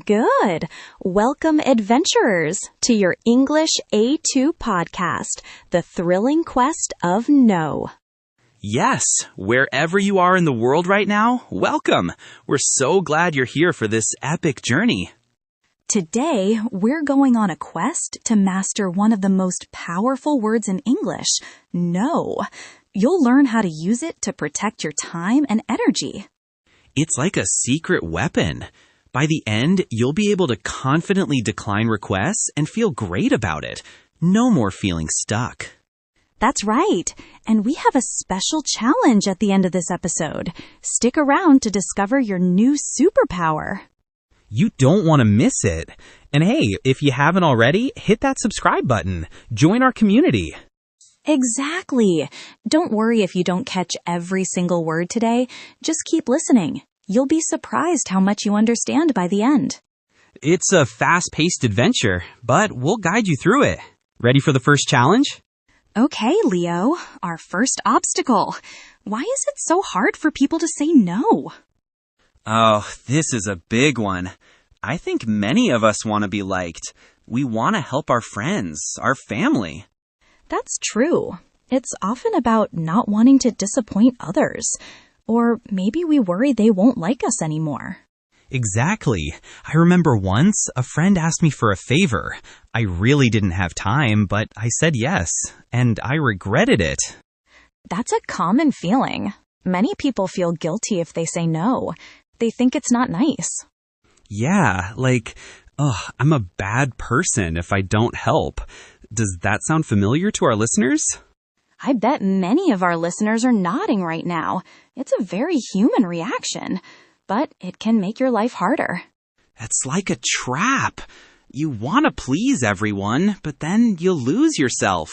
Good. Welcome, adventurers, to your English A2 podcast, The Thrilling Quest of No. Yes, wherever you are in the world right now, welcome. We're so glad you're here for this epic journey. Today, we're going on a quest to master one of the most powerful words in English, no. You'll learn how to use it to protect your time and energy. It's like a secret weapon. By the end, you'll be able to confidently decline requests and feel great about it. No more feeling stuck. That's right. And we have a special challenge at the end of this episode. Stick around to discover your new superpower. You don't want to miss it. And hey, if you haven't already, hit that subscribe button. Join our community. Exactly. Don't worry if you don't catch every single word today. Just keep listening. You'll be surprised how much you understand by the end. It's a fast-paced adventure, but we'll guide you through it. Ready for the first challenge? Okay, Leo, our first obstacle. Why is it so hard for people to say no? Oh, this is a big one. I think many of us want to be liked. We want to help our friends, our family. That's true. It's often about not wanting to disappoint others. Or maybe we worry they won't like us anymore. Exactly. I remember once a friend asked me for a favor. I really didn't have time, but I said yes, and I regretted it. That's a common feeling. Many people feel guilty if they say no. They think it's not nice. Yeah, I'm a bad person if I don't help. Does that sound familiar to our listeners? I bet many of our listeners are nodding right now. It's a very human reaction, but it can make your life harder. It's like a trap. You want to please everyone, but then you'll lose yourself.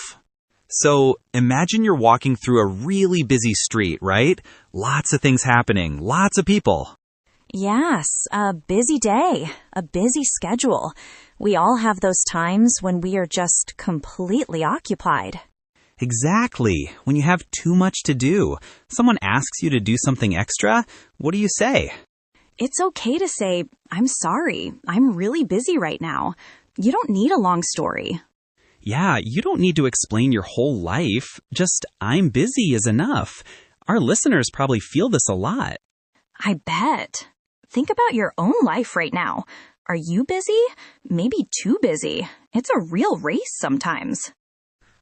So imagine you're walking through a really busy street, right? Lots of things happening, lots of people. Yes, a busy day, a busy schedule. We all have those times when we are just completely occupied. Exactly. When you have too much to do, someone asks you to do something extra, what do you say? It's okay to say, I'm sorry, I'm really busy right now. You don't need a long story. Yeah, you don't need to explain your whole life. Just, I'm busy is enough. Our listeners probably feel this a lot. I bet. Think about your own life right now. Are you busy? Maybe too busy. It's a real race sometimes.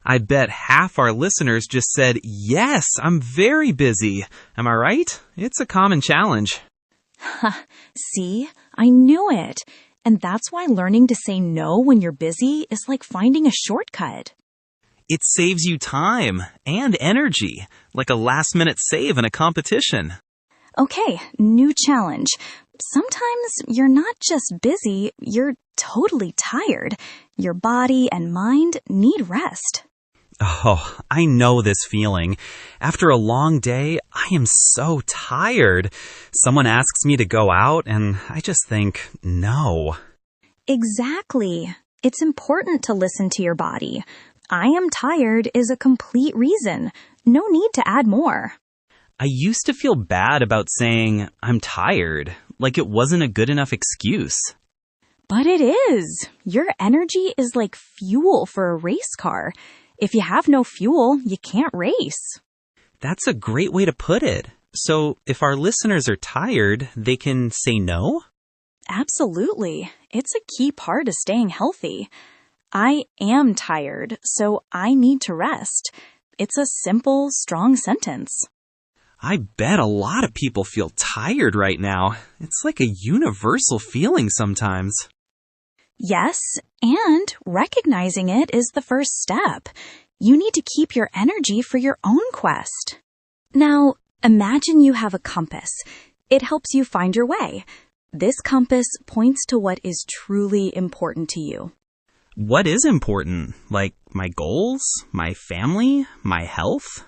I bet half our listeners just said, yes, I'm very busy. Am I right? It's a common challenge. See, I knew it. And that's why learning to say no when you're busy is like finding a shortcut. It saves you time and energy, like a last-minute save in a competition. Okay, new challenge. Sometimes you're not just busy, you're totally tired. Your body and mind need rest. Oh, I know this feeling. After a long day, I am so tired. Someone asks me to go out, and I just think, no. Exactly. It's important to listen to your body. I am tired is a complete reason. No need to add more. I used to feel bad about saying, I'm tired, like it wasn't a good enough excuse. But it is. Your energy is like fuel for a race car. If you have no fuel, you can't race. That's a great way to put it. So if our listeners are tired, they can say no? Absolutely. It's a key part of staying healthy. I am tired, so I need to rest. It's a simple, strong sentence. I bet a lot of people feel tired right now. It's like a universal feeling sometimes. Yes, and recognizing it is the first step. You need to keep your energy for your own quest. Now, imagine you have a compass. It helps you find your way. This compass points to what is truly important to you. What is important? Like my goals, my family, my health?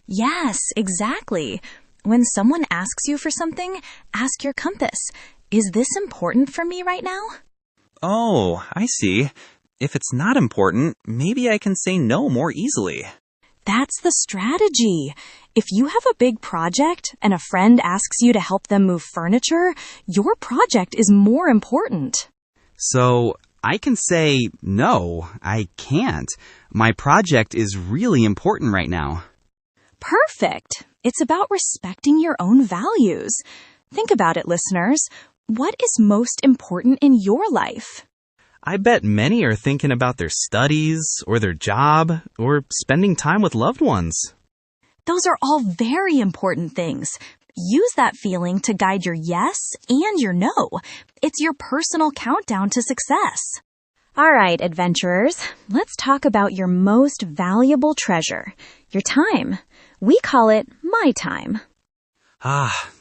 Yes, exactly. When someone asks you for something, ask your compass. Is this important for me right now? Oh, I see. If it's not important, maybe I can say no more easily. That's the strategy. If you have a big project and a friend asks you to help them move furniture, your project is more important. So I can say, no, I can't. My project is really important right now. Perfect. It's about respecting your own values. Think about it, listeners. What is most important in your life? I bet many are thinking about their studies, or their job, or spending time with loved ones. Those are all very important things. Use that feeling to guide your yes and your no. It's your personal countdown to success. All right, adventurers, let's talk about your most valuable treasure, your time. We call it my time.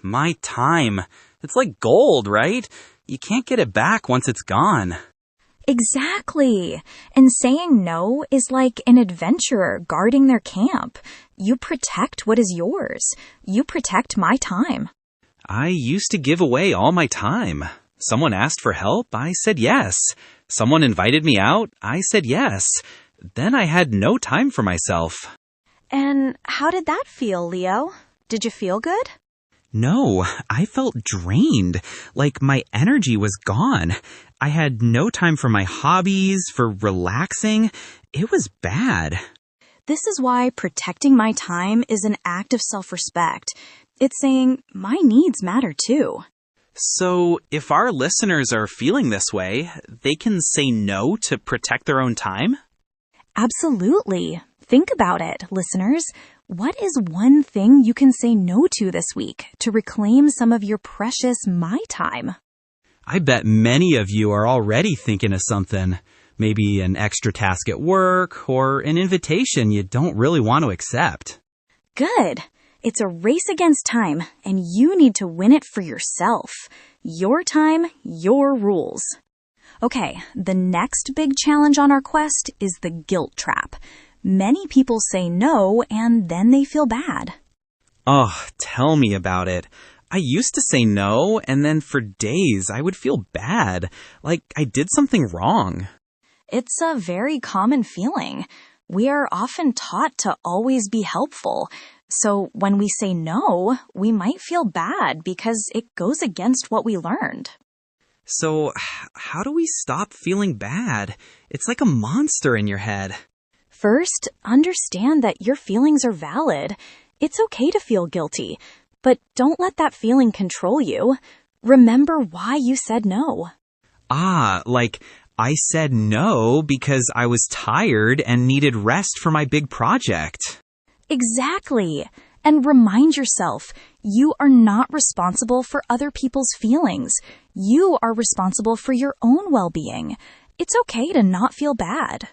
My time. It's like gold, right? You can't get it back once it's gone. Exactly. And saying no is like an adventurer guarding their camp. You protect what is yours. You protect my time. I used to give away all my time. Someone asked for help, I said yes. Someone invited me out, I said yes. Then I had no time for myself. And how did that feel, Leo? Did you feel good? No, I felt drained, like my energy was gone. I had no time for my hobbies, for relaxing. It was bad. This is why protecting my time is an act of self-respect. It's saying my needs matter too. So, if our listeners are feeling this way, they can say no to protect their own time? Absolutely. Think about it, listeners. What is one thing you can say no to this week to reclaim some of your precious my time? I bet many of you are already thinking of something. Maybe an extra task at work or an invitation you don't really want to accept. Good. It's a race against time, and you need to win it for yourself. Your time, your rules. Okay, the next big challenge on our quest is the guilt trap. Many people say no, and then they feel bad. Oh, tell me about it. I used to say no, and then for days I would feel bad, like I did something wrong. It's a very common feeling. We are often taught to always be helpful. So when we say no, we might feel bad because it goes against what we learned. So, how do we stop feeling bad? It's like a monster in your head. First, understand that your feelings are valid. It's okay to feel guilty, but don't let that feeling control you. Remember why you said no. Like I said no because I was tired and needed rest for my big project. Exactly. And remind yourself, you are not responsible for other people's feelings. You are responsible for your own well-being. It's okay to not feel bad.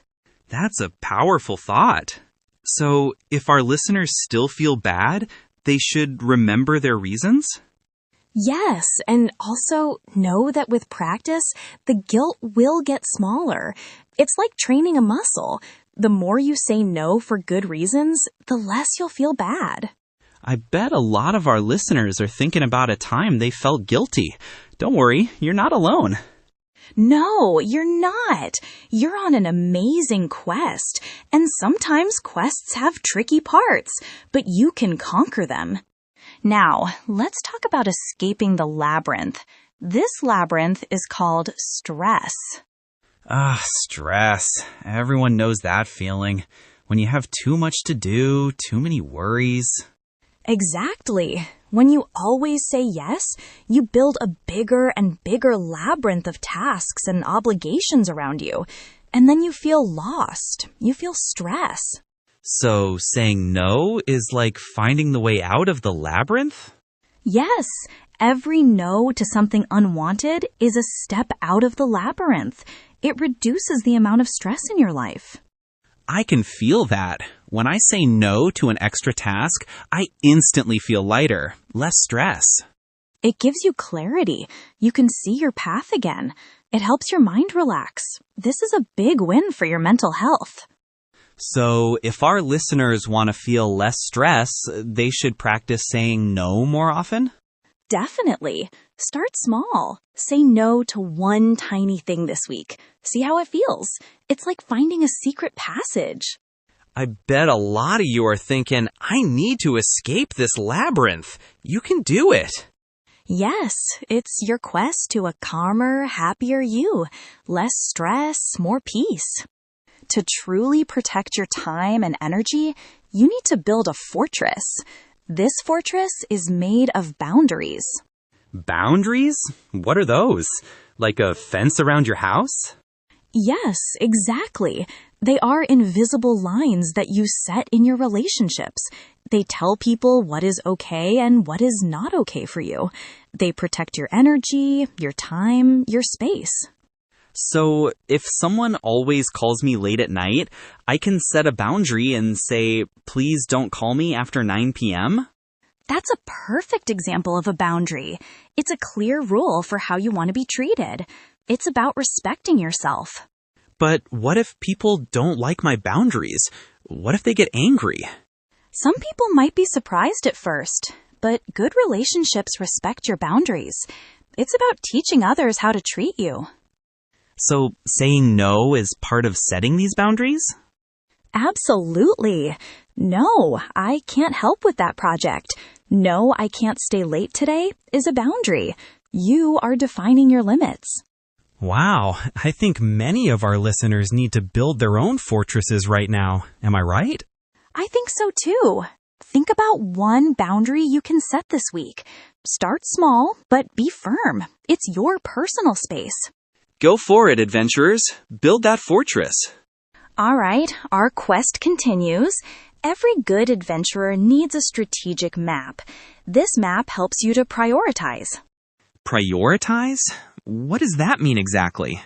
That's a powerful thought. So, if our listeners still feel bad, they should remember their reasons? Yes, and also know that with practice, the guilt will get smaller. It's like training a muscle. The more you say no for good reasons, the less you'll feel bad. I bet a lot of our listeners are thinking about a time they felt guilty. Don't worry, you're not alone. No, you're not. You're on an amazing quest, and sometimes quests have tricky parts, but you can conquer them. Now, let's talk about escaping the labyrinth. This labyrinth is called stress. Stress. Everyone knows that feeling. When you have too much to do, too many worries. Exactly. When you always say yes, you build a bigger and bigger labyrinth of tasks and obligations around you. And then you feel lost. You feel stress. So saying no is like finding the way out of the labyrinth? Yes, every no to something unwanted is a step out of the labyrinth. It reduces the amount of stress in your life. I can feel that. When I say no to an extra task, I instantly feel lighter, less stress. It gives you clarity. You can see your path again. It helps your mind relax. This is a big win for your mental health. So, if our listeners want to feel less stress, they should practice saying no more often? Definitely. Start small. Say no to one tiny thing this week. See how it feels. It's like finding a secret passage. I bet a lot of you are thinking, I need to escape this labyrinth. You can do it. Yes, it's your quest to a calmer, happier you. Less stress, more peace. To truly protect your time and energy, you need to build a fortress. This fortress is made of boundaries. Boundaries? What are those? Like a fence around your house? Yes, exactly. They are invisible lines that you set in your relationships. They tell people what is okay and what is not okay for you. They protect your energy, your time, your space. So, if someone always calls me late at night, I can set a boundary and say, please don't call me after 9 p.m.? That's a perfect example of a boundary. It's a clear rule for how you want to be treated. It's about respecting yourself. But what if people don't like my boundaries? What if they get angry? Some people might be surprised at first, but good relationships respect your boundaries. It's about teaching others how to treat you. So, saying no is part of setting these boundaries? Absolutely. No, I can't help with that project. No, I can't stay late today is a boundary. You are defining your limits. Wow, I think many of our listeners need to build their own fortresses right now. Am I right? I think so too. Think about one boundary you can set this week. Start small, but be firm. It's your personal space. Go for it, adventurers. Build that fortress. All right, our quest continues. Every good adventurer needs a strategic map. This map helps you to prioritize. Prioritize? What does that mean exactly?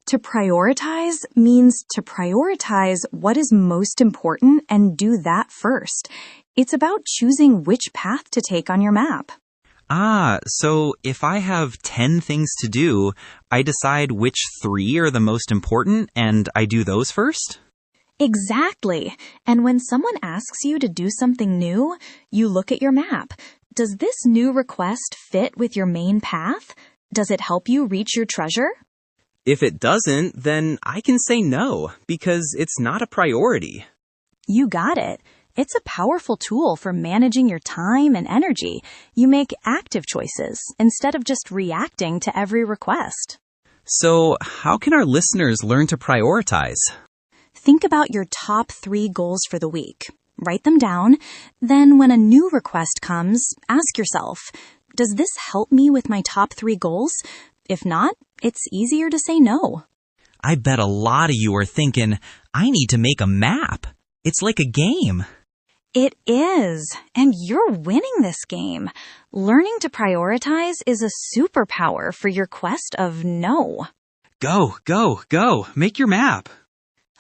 To prioritize means to prioritize what is most important and do that first. It's about choosing which path to take on your map. So if I have 10 things to do, I decide which 3 are the most important and I do those first? Exactly. And when someone asks you to do something new, you look at your map. Does this new request fit with your main path? Does it help you reach your treasure? If it doesn't, then I can say no, because it's not a priority. You got it. It's a powerful tool for managing your time and energy. You make active choices instead of just reacting to every request. So, how can our listeners learn to prioritize? Think about your top 3 goals for the week. Write them down. Then when a new request comes, ask yourself, does this help me with my top 3 goals? If not, it's easier to say no. I bet a lot of you are thinking, I need to make a map. It's like a game. It is, and you're winning this game. Learning to prioritize is a superpower for your quest of no. Go, go, go. Make your map.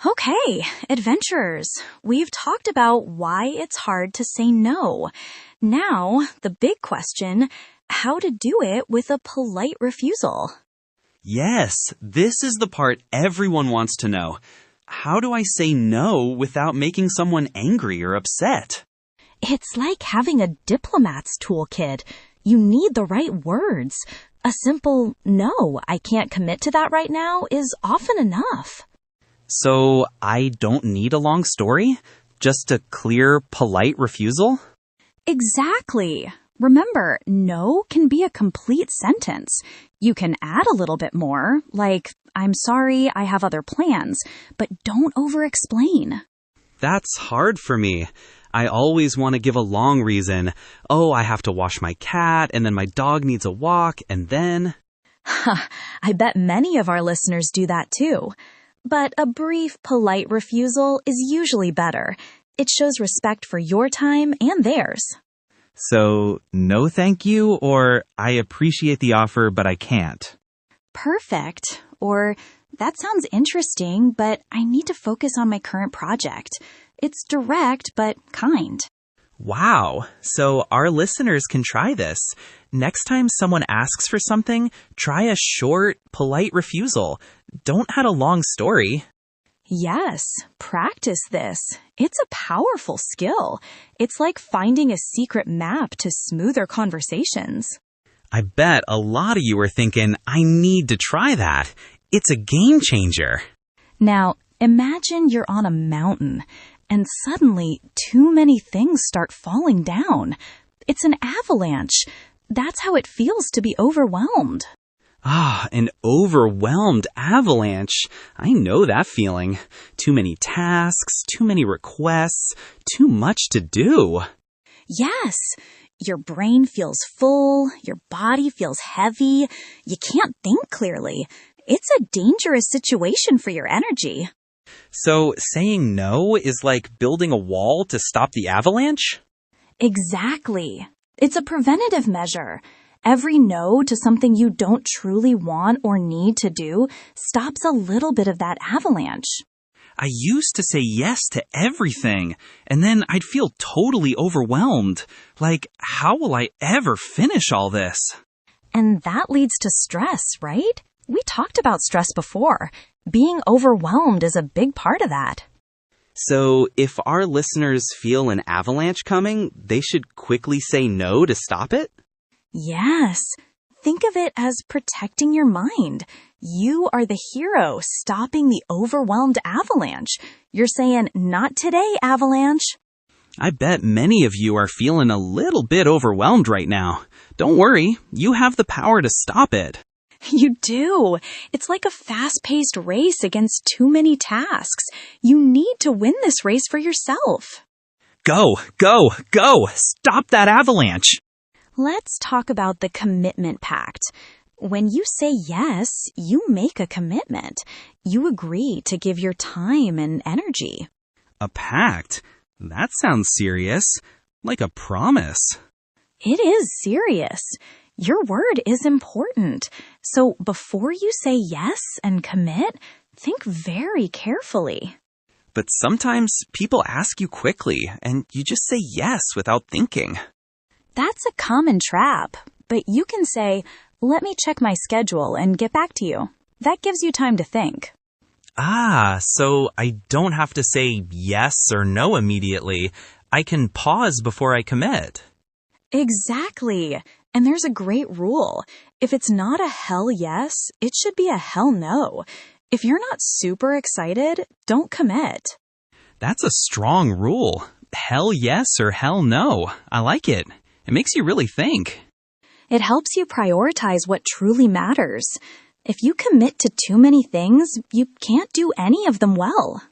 Okay, adventurers, we've talked about why it's hard to say no. Now, the big question, how to do it with a polite refusal. Yes, this is the part everyone wants to know. How do I say no without making someone angry or upset? It's like having a diplomat's toolkit. You need the right words. A simple, no, I can't commit to that right now is often enough. So I don't need a long story? Just a clear, polite refusal? Exactly. Remember, no can be a complete sentence. You can add a little bit more, like, I'm sorry, I have other plans, but don't over-explain. That's hard for me. I always want to give a long reason. Oh, I have to wash my cat, and then my dog needs a walk, and then... I bet many of our listeners do that too. But a brief, polite refusal is usually better. It shows respect for your time and theirs. So, no thank you, or I appreciate the offer, but I can't. Perfect. Or, that sounds interesting, but I need to focus on my current project. It's direct, but kind. Wow. So our listeners can try this. Next time someone asks for something, try a short, polite refusal. Don't add a long story. Yes, practice this. It's a powerful skill. It's like finding a secret map to smoother conversations. I bet a lot of you are thinking, I need to try that. It's a game changer. Now, imagine you're on a mountain. and suddenly too many things start falling down. It's an avalanche. That's how it feels to be overwhelmed. Ah, an overwhelmed avalanche. I know that feeling. Too many tasks, too many requests, too much to do. Yes, your brain feels full, your body feels heavy, you can't think clearly. It's a dangerous situation for your energy. So saying no is like building a wall to stop the avalanche? Exactly. It's a preventative measure. Every no to something you don't truly want or need to do stops a little bit of that avalanche. I used to say yes to everything, and then I'd feel totally overwhelmed. Like, how will I ever finish all this? And that leads to stress, right? We talked about stress before. Being overwhelmed is a big part of that. So, if our listeners feel an avalanche coming, they should quickly say no to stop it? Yes. Think of it as protecting your mind. You are the hero stopping the overwhelmed avalanche. You're saying, not today, avalanche. I bet many of you are feeling a little bit overwhelmed right now. Don't worry, you have the power to stop it. You do. It's like a fast-paced race against too many tasks. You need to win this race for yourself. Go, go, go! Stop that avalanche! Let's talk about the commitment pact. When you say yes, you make a commitment. You agree to give your time and energy. A pact? That sounds serious. Like a promise. It is serious. Your word is important. So before you say yes and commit, think very carefully. But sometimes people ask you quickly, and you just say yes without thinking. That's a common trap, but you can say, let me check my schedule and get back to you. That gives you time to think. Ah, so I don't have to say yes or no immediately. I can pause before I commit. Exactly. And there's a great rule. If it's not a hell yes, it should be a hell no. If you're not super excited, don't commit. That's a strong rule. Hell yes or hell no. I like it. It makes you really think. It helps you prioritize what truly matters. If you commit to too many things, you can't do any of them well.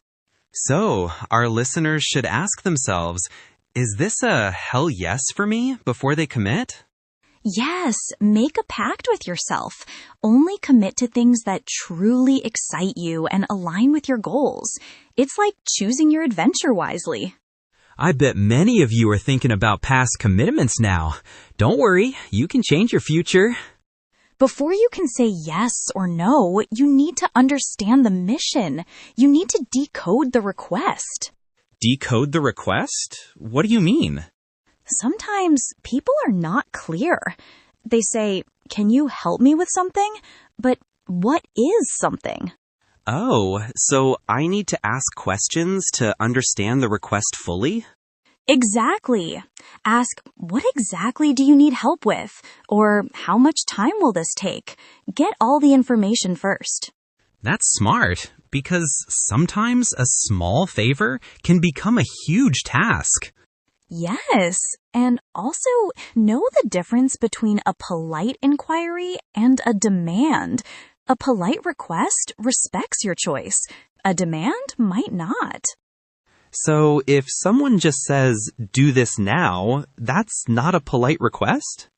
So, our listeners should ask themselves, is this a hell yes for me before they commit? Yes, make a pact with yourself. Only commit to things that truly excite you and align with your goals. It's like choosing your adventure wisely. I bet many of you are thinking about past commitments now. Don't worry, you can change your future. Before you can say yes or no, you need to understand the mission. You need to decode the request. Decode the request? What do you mean? Sometimes people are not clear. They say, can you help me with something? But what is something? Oh, so I need to ask questions to understand the request fully? Exactly. Ask, what exactly do you need help with? Or how much time will this take? Get all the information first. That's smart, because sometimes a small favor can become a huge task. Yes, and also know the difference between a polite inquiry and a demand. A polite request respects your choice. A demand might not. So if someone just says, do this now, that's not a polite request?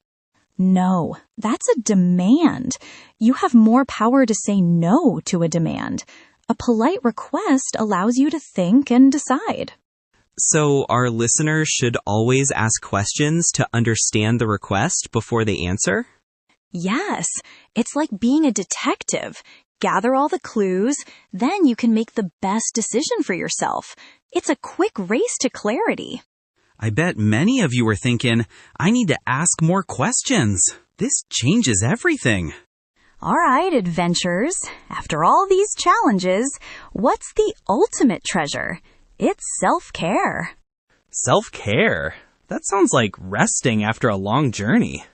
No, that's a demand. You have more power to say no to a demand. A polite request allows you to think and decide. So our listeners should always ask questions to understand the request before they answer? Yes, it's like being a detective. Gather all the clues, then you can make the best decision for yourself. It's a quick race to clarity. I bet many of you are thinking, I need to ask more questions. This changes everything. All right, adventurers. After all these challenges, what's the ultimate treasure? It's self-care. Self-care? That sounds like resting after a long journey.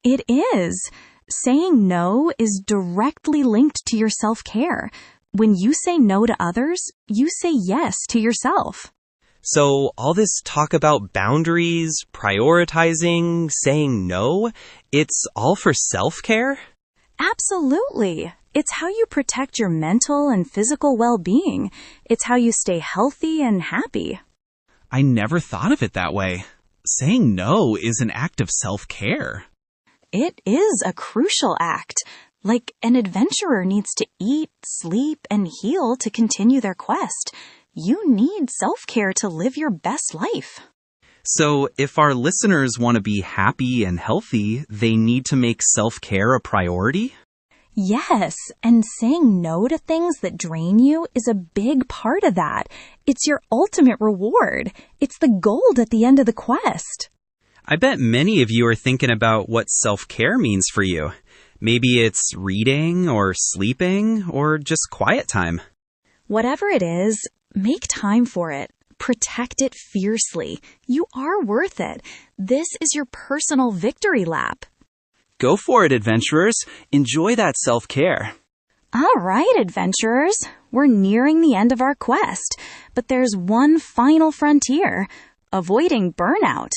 It is. Saying no is directly linked to your self-care. When you say no to others, you say yes to yourself. So all this talk about boundaries, prioritizing, saying no, it's all for self-care? Absolutely. It's how you protect your mental and physical well-being. It's how you stay healthy and happy. I never thought of it that way. Saying no is an act of self-care. It is a crucial act. Like an adventurer needs to eat, sleep, and heal to continue their quest. You need self-care to live your best life. So if our listeners want to be happy and healthy, they need to make self-care a priority? Yes, and saying no to things that drain you is a big part of that. It's your ultimate reward. It's the gold at the end of the quest. I bet many of you are thinking about what self-care means for you. Maybe it's reading or sleeping or just quiet time. Whatever it is, make time for it. Protect it fiercely. You are worth it. This is your personal victory lap. Go for it, adventurers. Enjoy that self-care. All right, adventurers. We're nearing the end of our quest, but there's one final frontier: avoiding burnout.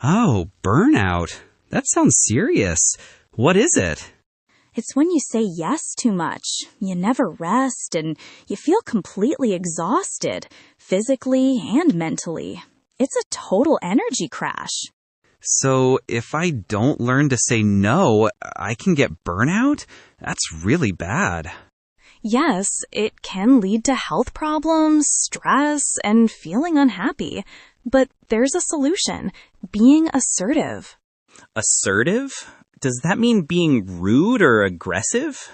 Oh, burnout. That sounds serious. What is it? It's when you say yes too much. You never rest and you feel completely exhausted, physically and mentally. It's a total energy crash. So if I don't learn to say no, I can get burnout? That's really bad. Yes, it can lead to health problems, stress, and feeling unhappy. But there's a solution: being assertive. Assertive? Does that mean being rude or aggressive?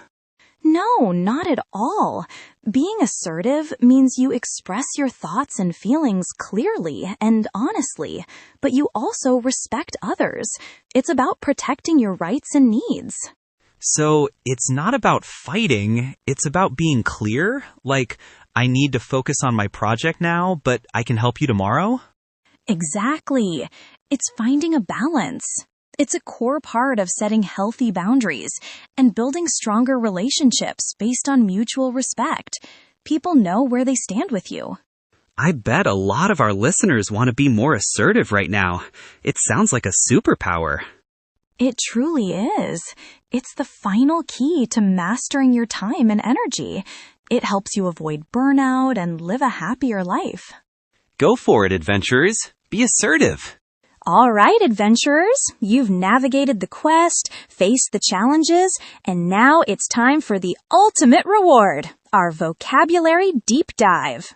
No, not at all. Being assertive means you express your thoughts and feelings clearly and honestly, but you also respect others. It's about protecting your rights and needs. So it's not about fighting, it's about being clear? Like, I need to focus on my project now, but I can help you tomorrow? Exactly. It's finding a balance. It's a core part of setting healthy boundaries and building stronger relationships based on mutual respect. People know where they stand with you. I bet a lot of our listeners want to be more assertive right now. It sounds like a superpower. It truly is. It's the final key to mastering your time and energy. It helps you avoid burnout and live a happier life. Go for it, adventurers. Be assertive. All right, adventurers, you've navigated the quest, faced the challenges, and now it's time for the ultimate reward, our vocabulary deep dive.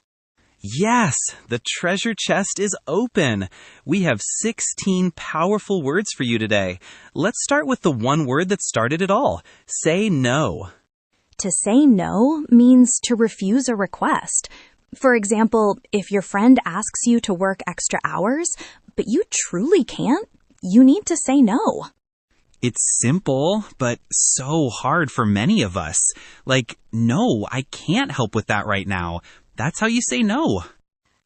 Yes, the treasure chest is open. We have 16 powerful words for you today. Let's start with the one word that started it all. Say no. To say no means to refuse a request. For example, if your friend asks you to work extra hours, but you truly can't, you need to say no. It's simple, but so hard for many of us. Like, no, I can't help with that right now. That's how you say no.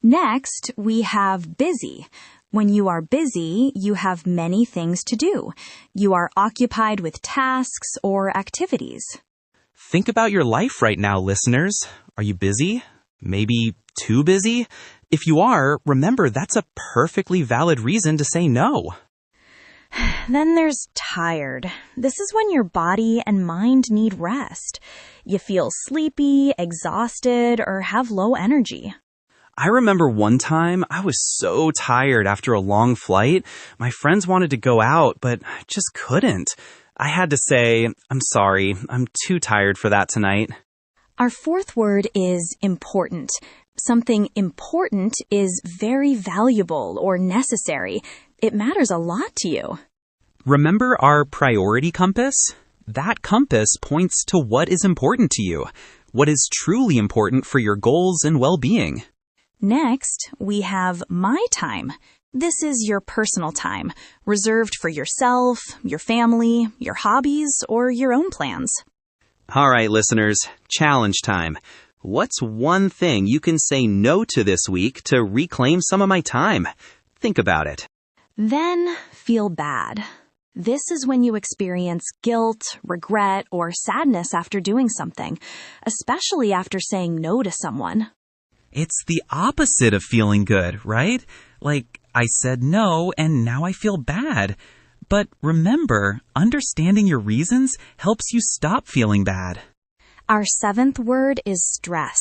Next, we have busy. When you are busy, you have many things to do. You are occupied with tasks or activities. Think about your life right now, listeners. Are you busy? Maybe too busy? If you are, remember that's a perfectly valid reason to say no. Then there's tired. This is when your body and mind need rest. You feel sleepy, exhausted, or have low energy. I remember one time I was so tired after a long flight. My friends wanted to go out, but I just couldn't. I had to say, I'm sorry, I'm too tired for that tonight. Our fourth word is important. Something important is very valuable or necessary. It matters a lot to you. Remember our priority compass? That compass points to what is important to you, what is truly important for your goals and well-being. Next, we have my time. This is your personal time, reserved for yourself, your family, your hobbies, or your own plans. All right, listeners, challenge time. What's one thing you can say no to this week to reclaim some of my time? Think about it. Then feel bad. This is when you experience guilt, regret, or sadness after doing something, especially after saying no to someone. It's the opposite of feeling good, right? Like, I said no and now I feel bad. But remember, understanding your reasons helps you stop feeling bad. Our seventh word is stress.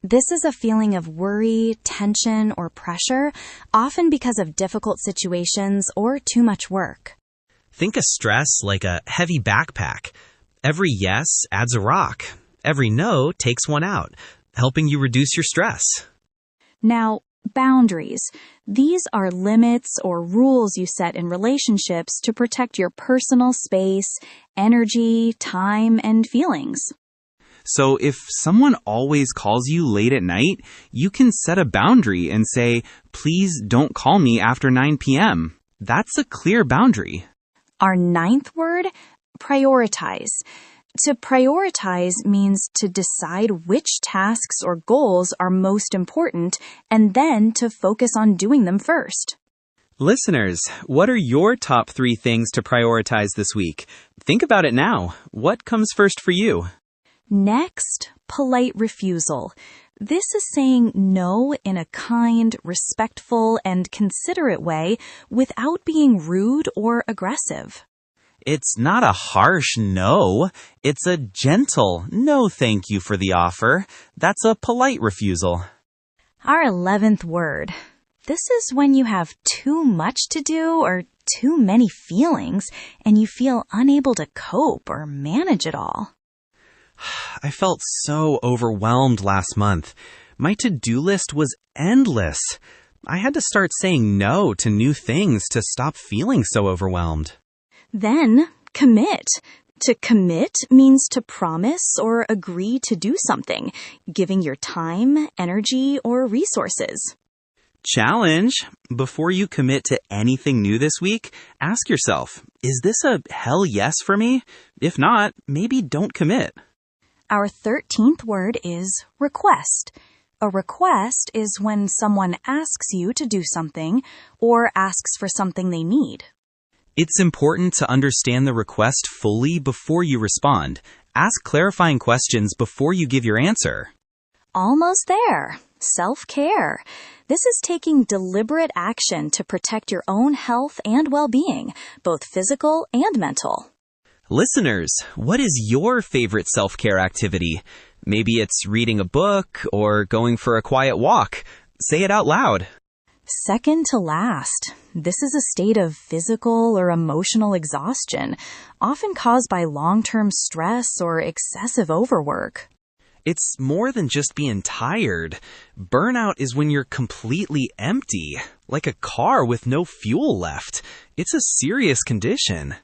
This is a feeling of worry, tension, or pressure, often because of difficult situations or too much work. Think of stress like a heavy backpack. Every yes adds a rock. Every no takes one out, helping you reduce your stress. Now, boundaries. These are limits or rules you set in relationships to protect your personal space, energy, time, and feelings. So if someone always calls you late at night, you can set a boundary and say, please don't call me after 9 p.m. That's a clear boundary. Our ninth word, prioritize. To prioritize means to decide which tasks or goals are most important and then to focus on doing them first. Listeners, what are your top 3 things to prioritize this week? Think about it now. What comes first for you? Next, polite refusal. This is saying no in a kind, respectful, and considerate way without being rude or aggressive. It's not a harsh no. It's a gentle no thank you for the offer. That's a polite refusal. Our 11th word. This is when you have too much to do or too many feelings and you feel unable to cope or manage it all. I felt so overwhelmed last month. My to-do list was endless. I had to start saying no to new things to stop feeling so overwhelmed. Then, commit. To commit means to promise or agree to do something, giving your time, energy, or resources. Challenge. Before you commit to anything new this week, ask yourself, is this a hell yes for me? If not, maybe don't commit. Our 13th word is request. A request is when someone asks you to do something or asks for something they need. It's important to understand the request fully before you respond. Ask clarifying questions before you give your answer. Almost there. Self-care. This is taking deliberate action to protect your own health and well-being, both physical and mental. Listeners, what is your favorite self-care activity? Maybe it's reading a book or going for a quiet walk. Say it out loud. Second to last. This is a state of physical or emotional exhaustion, often caused by long-term stress or excessive overwork. It's more than just being tired. Burnout is when you're completely empty, like a car with no fuel left. It's a serious condition.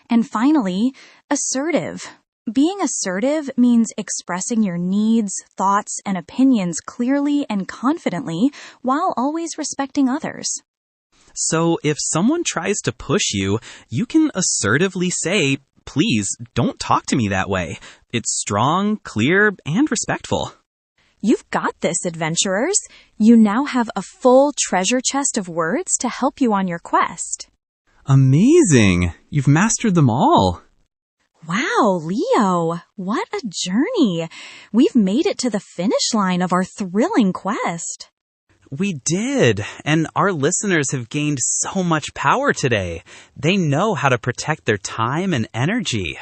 And finally, assertive. Being assertive means expressing your needs, thoughts, and opinions clearly and confidently while always respecting others. So if someone tries to push you, you can assertively say, please don't talk to me that way. It's strong, clear, and respectful. You've got this, adventurers. You now have a full treasure chest of words to help you on your quest. Amazing! You've mastered them all. Wow, Leo, what a journey. We've made it to the finish line of our thrilling quest. We did, and our listeners have gained so much power today. They know how to protect their time and energy.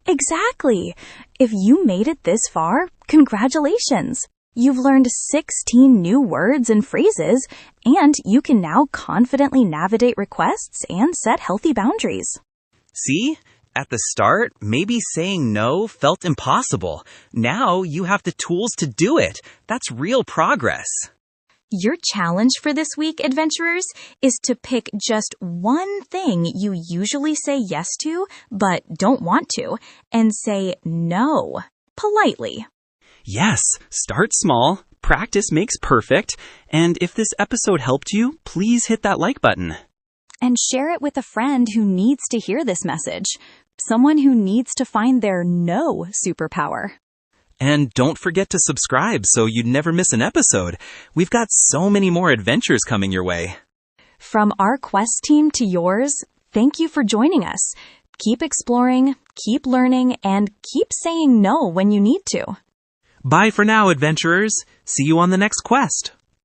Exactly. If you made it this far, congratulations. You've learned 16 new words and phrases, and you can now confidently navigate requests and set healthy boundaries. See? At the start, maybe saying no felt impossible. Now you have the tools to do it. That's real progress. Your challenge for this week, adventurers, is to pick just one thing you usually say yes to, but don't want to, and say no, politely. Yes, start small, practice makes perfect, and if this episode helped you, please hit that like button. And share it with a friend who needs to hear this message, someone who needs to find their no superpower. And don't forget to subscribe so you never miss an episode. We've got so many more adventures coming your way. From our quest team to yours, thank you for joining us. Keep exploring, keep learning, and keep saying no when you need to. Bye for now, adventurers. See you on the next quest.